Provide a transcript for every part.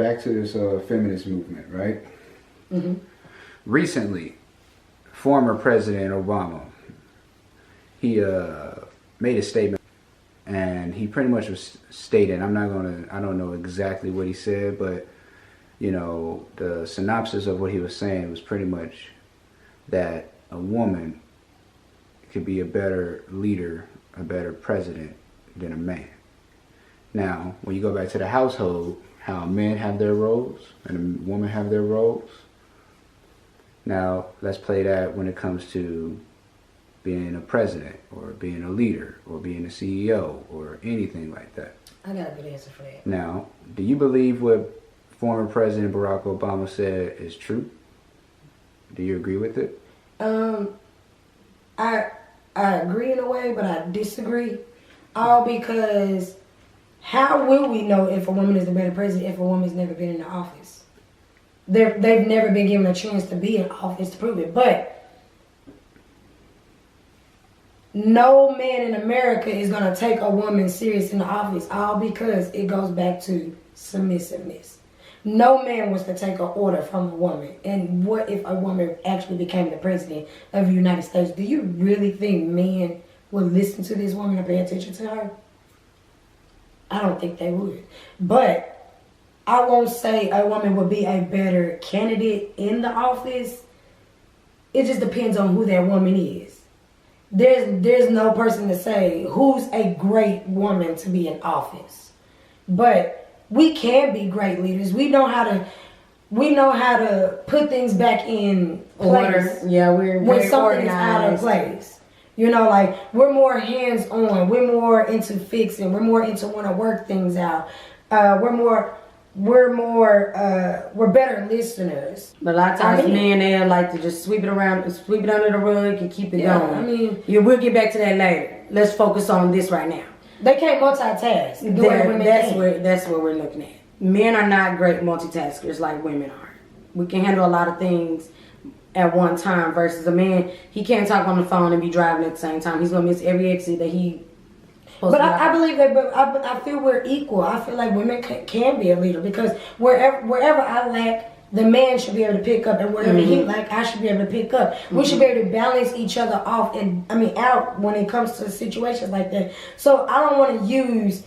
back to this feminist movement, right? Mm-hmm. Recently, former President Obama, he made a statement, and he pretty much was stating, I don't know exactly what he said, but you know, the synopsis of what he was saying was pretty much that a woman could be a better leader, a better president than a man. Now, when you go back to the household, how men have their roles and a woman have their roles. Now, let's play that when it comes to being a president or being a leader or being a CEO or anything like that. I got a good answer for that. Now, do you believe what former President Barack Obama said is true? Do you agree with it? I agree in a way, but I disagree. All because how will we know if a woman is the better president if a woman's never been in the office? They've never been given a chance to be in office to prove it. But no man in America is going to take a woman serious in the office, all because it goes back to submissiveness. No man was to take an order from a woman. And what if a woman actually became the president of the United States? Do you really think men would listen to this woman and pay attention to her? I don't think they would. But I won't say a woman would be a better candidate in the office. It just depends on who that woman is. There's no person to say who's a great woman to be in office. But we can be great leaders. We know how to put things back in place. Order. Yeah, we're when very something is organized. out of place. You know, like we're more hands-on. We're more into fixing. We're more into want to work things out. We're better listeners. But a lot of times men, they like to just sweep it around, sweep it under the rug and keep it going. I mean, we'll get back to that later. Let's focus on this right now. They can't multitask. That's what we're looking at. Men are not great multitaskers like women are. We can handle a lot of things at one time versus a man. He can't talk on the phone and be driving at the same time. He's gonna miss every exit that he. But I believe that. But I feel we're equal. I feel like women can be a leader because wherever I lack, the man should be able to pick up, and wherever he lack, I should be able to pick up. We should be able to balance each other off and out when it comes to situations like that. So I don't want to use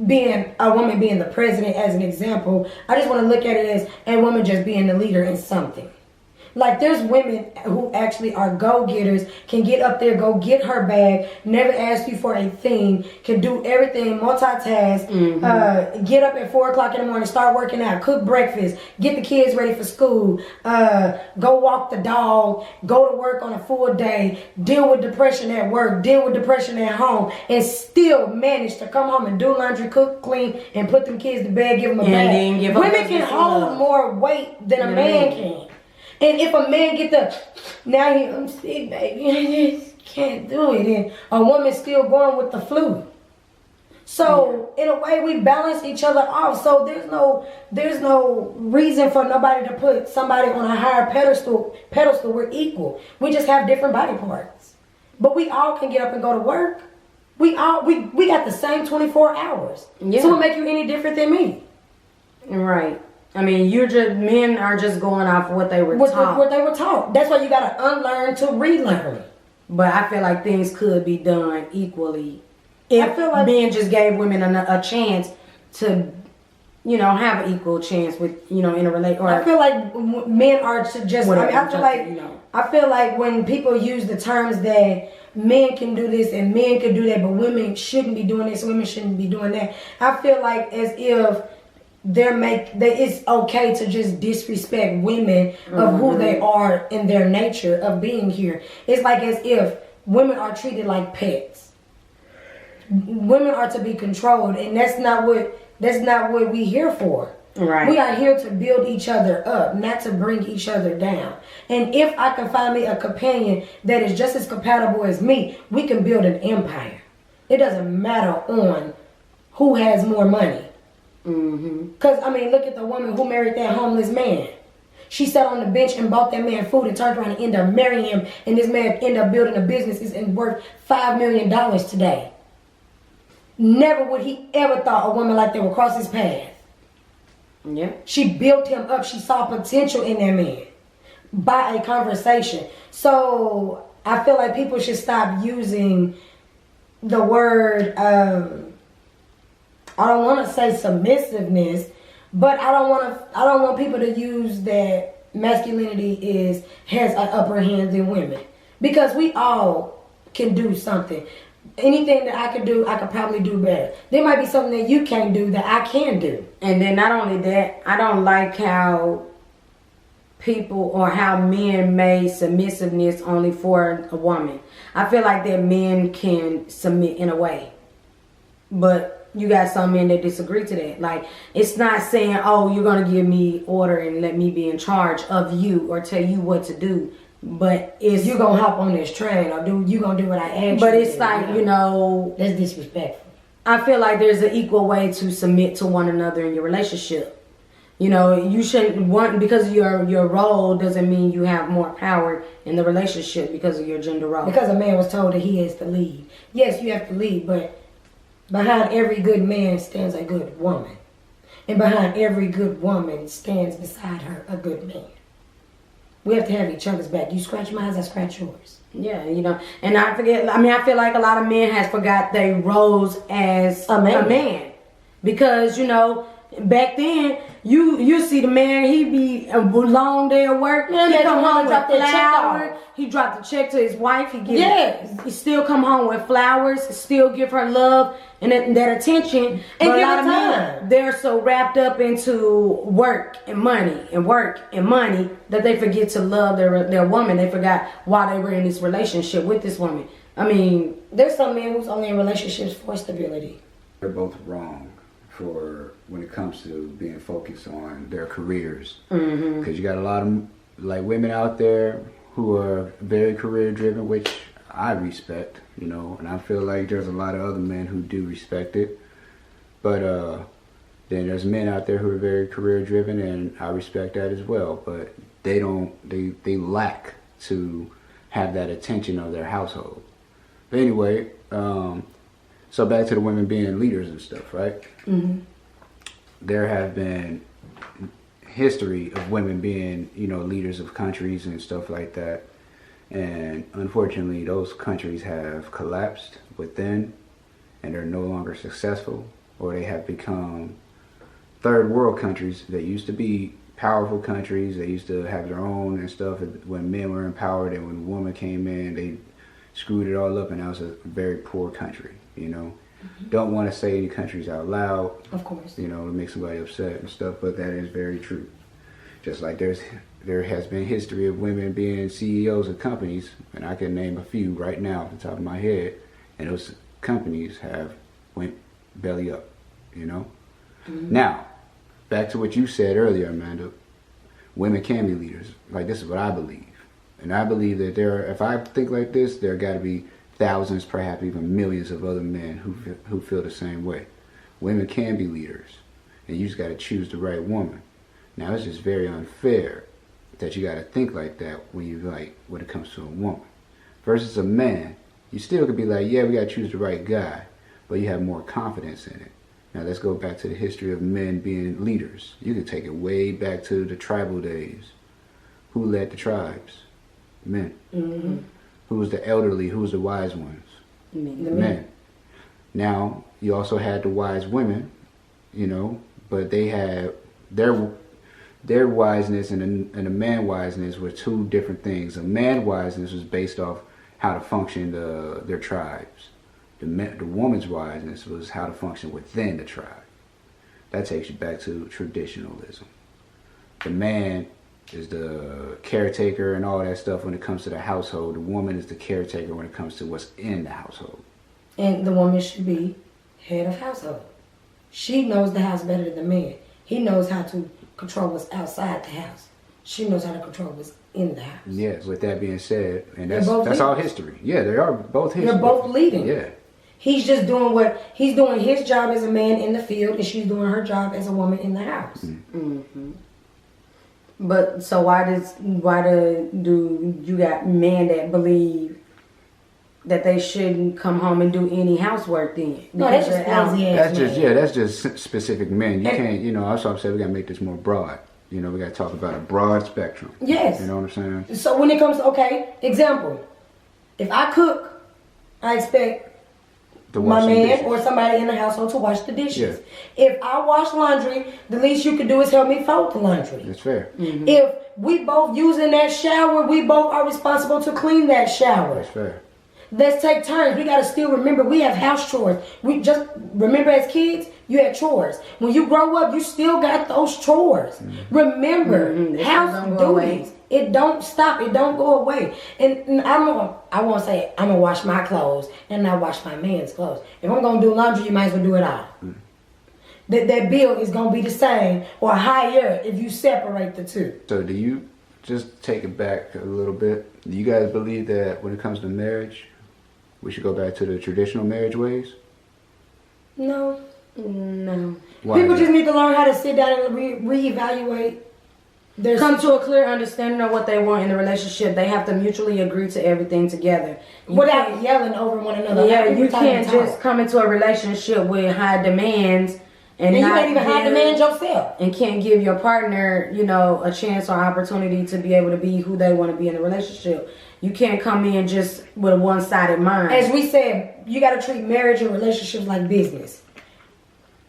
being a woman being the president as an example. I just want to look at it as a woman just being the leader in something. Like there's women who actually are go-getters, can get up there, go get her bag, never ask you for a thing, can do everything, multitask, get up at 4 o'clock in the morning, start working out, cook breakfast, get the kids ready for school, go walk the dog, go to work on a full day, deal with depression at work, deal with depression at home, and still manage to come home and do laundry, cook, clean, and put them kids to bed, give them a bath. Women can hold more weight than a man can. And if a man get I'm sick, baby, I just can't do it. And a woman's still going with the flu. So in a way, we balance each other off. So there's no reason for nobody to put somebody on a higher pedestal. We're equal. We just have different body parts. But we all can get up and go to work. We got the same 24 hours. Yeah. So what make you any different than me? Right. I mean, men are just going off what they were taught. What they were taught. That's why you got to unlearn to relearn. But I feel like things could be done equally if men just gave women a chance to, have an equal chance with, in a relationship. I feel like men are to just. I feel like when people use the terms that men can do this and men can do that, but women shouldn't be doing this, women shouldn't be doing that. I feel like as if it's okay to just disrespect women of who they are in their nature of being here. It's like as if women are treated like pets. Women are to be controlled, and that's not what we're here for. Right. We are here to build each other up, not to bring each other down. And if I can find me a companion that is just as compatible as me, we can build an empire. It doesn't matter on who has more money. Because, look at the woman who married that homeless man. She sat on the bench and bought that man food and turned around and ended up marrying him. And this man ended up building a business and worth $5 million today. Never would he ever thought a woman like that would cross his path. Yeah. She built him up. She saw potential in that man by a conversation. So I feel like people should stop using the word, I don't want to say submissiveness, but I don't want people to use that masculinity has an upper hand than women, because we all can do something. Anything that I could do, I could probably do better. There might be something that you can't do that I can do. And then not only that, I don't like how people or how men made submissiveness only for a woman. I feel like that men can submit in a way, but you got some men that disagree to that. Like, it's not saying, oh, you're gonna give me order and let me be in charge of you or tell you what to do, but it's You gonna hop on this train, or you gonna do what I asked but you it's to, like, you know, that's disrespectful. I feel like there's an equal way to submit to one another in your relationship. You know, you shouldn't want, because your role doesn't mean you have more power in the relationship because of your gender role. Because a man was told that he has to lead. Yes, you have to lead, but behind every good man stands a good woman. And behind every good woman stands beside her a good man. We have to have each other's back. You scratch mine, I scratch yours. Yeah, you know, and I feel like a lot of men has forgot their roles as a man. Because, you know, back then, you see the man, he be a long day of work. Yeah, he come home with drop that check flowers. off. He dropped the check to his wife. Yes. He still come home with flowers. Still give her love and that attention. And but a give lot her of time. men, they're so wrapped up into work and money that they forget to love their woman. They forgot why they were in this relationship with this woman. I mean, there's some men who's only in relationships for stability. They're both wrong for when it comes to being focused on their careers, because you got a lot of like women out there who are very career driven, which I respect, you know, and I feel like there's a lot of other men who do respect it, but then there's men out there who are very career driven, and I respect that as well, but they lack to have that attention of their household. But anyway, so back to the women being leaders and stuff, right? Mm-hmm. There have been history of women being, you know, leaders of countries and stuff like that. And unfortunately, those countries have collapsed within, and they're no longer successful, or they have become third world countries that used to be powerful countries. They used to have their own and stuff when men were empowered, and when women came in, they screwed it all up, and that was a very poor country, you know. Don't want to say any countries out loud, of course, you know, to make somebody upset and stuff, but that is very true. Just like there has been history of women being CEOs of companies, and I can name a few right now off the top of my head, and those companies have went belly up, you know. Now, back to what you said earlier, Amanda, women can be leaders. Like, this is what I believe. And I believe that if I think like this, there got to be thousands, perhaps even millions of other men who feel the same way. Women can be leaders, and you just got to choose the right woman. Now, it's just very unfair that you got to think like that when it comes to a woman. Versus a man, you still could be like, yeah, we got to choose the right guy, but you have more confidence in it. Now, let's go back to the history of men being leaders. You could take it way back to the tribal days. Who led the tribes? Men. Mm-hmm. Who was the elderly? Who was the wise ones? Men. Now, you also had the wise women, you know, but they had their wiseness and a man wiseness were two different things. A man wiseness was based off how to function their tribes. The woman's wiseness was how to function within the tribe. That takes you back to traditionalism. The man is the caretaker and all that stuff when it comes to the household. The woman is the caretaker when it comes to what's in the household. And the woman should be head of household. She knows the house better than the man. He knows how to control what's outside the house. She knows how to control what's in the house. Yes, with that being said, and that's all history. Yeah, they are both history. They're both leading. Yeah. He's just doing he's doing his job as a man in the field, and she's doing her job as a woman in the house. Mm-hmm. But so why do you got men that believe that they shouldn't come home and do any housework then. No, that's just lazy ass. That's just specific men. You can't, that's what I'm saying. We got to make this more broad. We got to talk about a broad spectrum. Yes. You know what I'm saying? So when it comes to, example, if I cook, I expect my man or somebody in the household to wash the dishes. Yeah. If I wash laundry, the least you can do is help me fold the laundry. That's fair. Mm-hmm. If we both using that shower, we both are responsible to clean that shower. That's fair. Let's take turns. We got to still remember we have house chores. We just remember as kids, you had chores. When you grow up, you still got those chores. Mm-hmm. Remember, house duties. It don't stop. It don't go away. And I won't say I'm going to wash my clothes and not wash my man's clothes. If I'm going to do laundry, you might as well do it all. Mm-hmm. That bill is going to be the same or higher if you separate the two. So do you, just take it back a little bit, do you guys believe that when it comes to marriage, we should go back to the traditional marriage ways? No. Why People just need to learn how to sit down and reevaluate. Come to a clear understanding of what they want in the relationship. They have to mutually agree to everything together. Without yelling over one another. Yeah, you can't just come into a relationship with high demands and you can't even high demand yourself. And can't give your partner, a chance or opportunity to be able to be who they want to be in the relationship. You can't come in just with a one-sided mind. As we said, you got to treat marriage and relationships like business.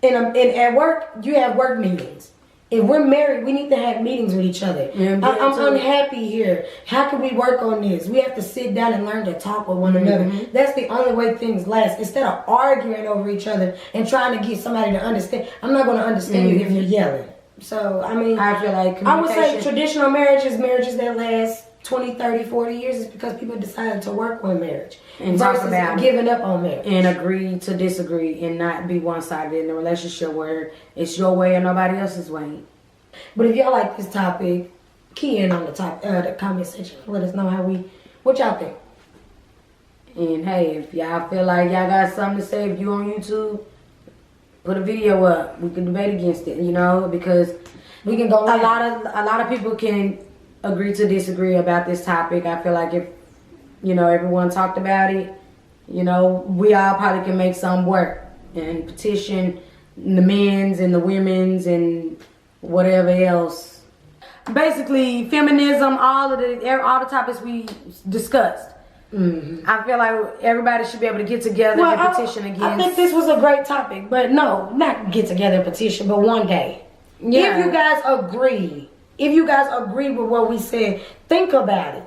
And at work, you have work meetings. If we're married, we need to have meetings with each other. I'm unhappy here. How can we work on this? We have to sit down and learn to talk with one another. That's the only way things last. Instead of arguing over each other and trying to get somebody to understand. I'm not going to understand you if you're yelling. So, I feel like I would say traditional marriages that last 20, 30, 40 years is because people decided to work on marriage. And talk about giving up on marriage. And agree to disagree and not be one-sided in a relationship where it's your way or nobody else's way. But if y'all like this topic, key in on the comment section. Let us know what y'all think. And hey, if y'all feel like y'all got something to say, if you on YouTube, put a video up. We can debate against it, because we can go live. A lot of people can agree to disagree about this topic. I feel like if everyone talked about it, we all probably can make some work and petition the men's and the women's and whatever else. Basically, feminism, all the topics we discussed. Mm-hmm. I feel like everybody should be able to get together and petition against. I think this was a great topic, but no, not get together and petition, but one day. Yeah. If you guys agree with what we said, think about it.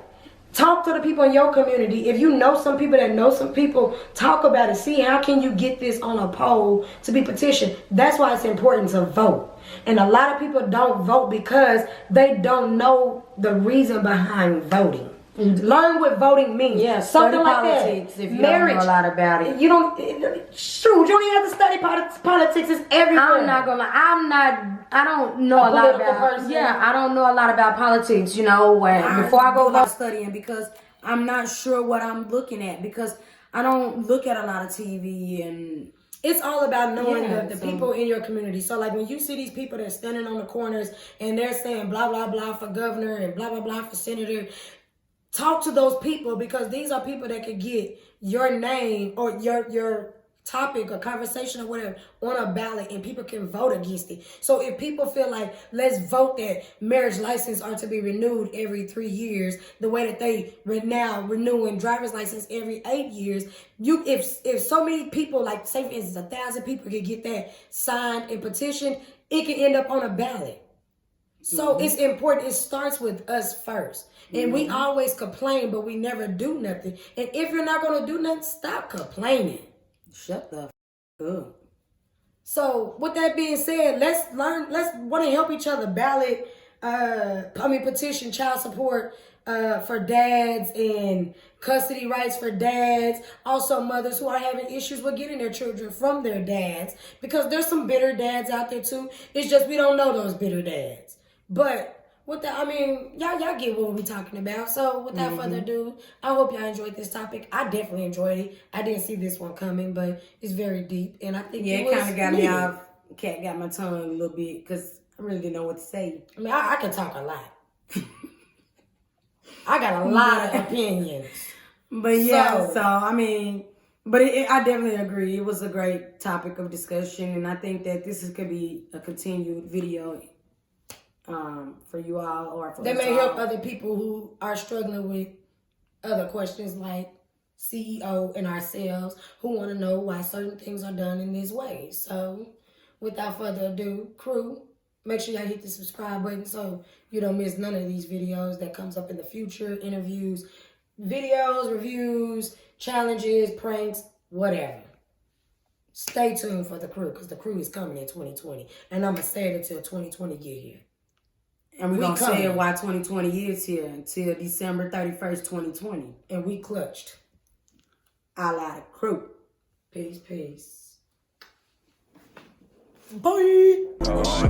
Talk to the people in your community. If you know some people that know some people, talk about it. See how can you get this on a poll to be petitioned. That's why it's important to vote. And a lot of people don't vote because they don't know the reason behind voting. Learn what voting means. Yeah, something like politics that. If you don't know a lot about it. You don't even have to study politics. It's everywhere. I'm not gonna lie. I don't know a lot about person. Yeah, I don't know a lot about politics, before I go studying, because I'm not sure what I'm looking at, because I don't look at a lot of TV. And it's all about knowing the people in your community. So like when you see these people that are standing on the corners and they're saying blah blah blah for governor and blah blah blah for senator, talk to those people, because these are people that could get your name or your topic or conversation or whatever on a ballot, and people can vote against it. So if people feel like, let's vote that marriage license are to be renewed every 3 years, the way that they now renewing driver's license every 8 years, if so many people, like say for instance 1,000 people could get that signed and petitioned, it can end up on a ballot. So it's important. It starts with us first. And we always complain, but we never do nothing. And if you're not going to do nothing, stop complaining. Shut the up. So with that being said, let's want to help each other ballot, petition child support for dads and custody rights for dads. Also mothers who are having issues with getting their children from their dads, because there's some bitter dads out there too. It's just we don't know those bitter dads. But with that, y'all get what we're talking about. So without further ado, I hope y'all enjoyed this topic. I definitely enjoyed it. I didn't see this one coming, but it's very deep, and I think it kind of got me off. Cat got my tongue a little bit because I really didn't know what to say. I can talk a lot. I got a lot of opinions. But yeah, so I mean, but I definitely agree. It was a great topic of discussion, and I think that could be a continued video for you all, or for that us may all. help other people who are struggling with other questions like CEO and ourselves, who want to know why certain things are done in this way. So, without further ado, crew, make sure y'all hit the subscribe button so you don't miss none of these videos that comes up in the future, interviews, videos, reviews, challenges, pranks, whatever. Stay tuned for the crew, because the crew is coming in 2020. And I'm going to say it until 2020 get here. And we're going to say it while 2020 is here until December 31st, 2020. And we clutched. I like the crew. Peace, peace. Bye.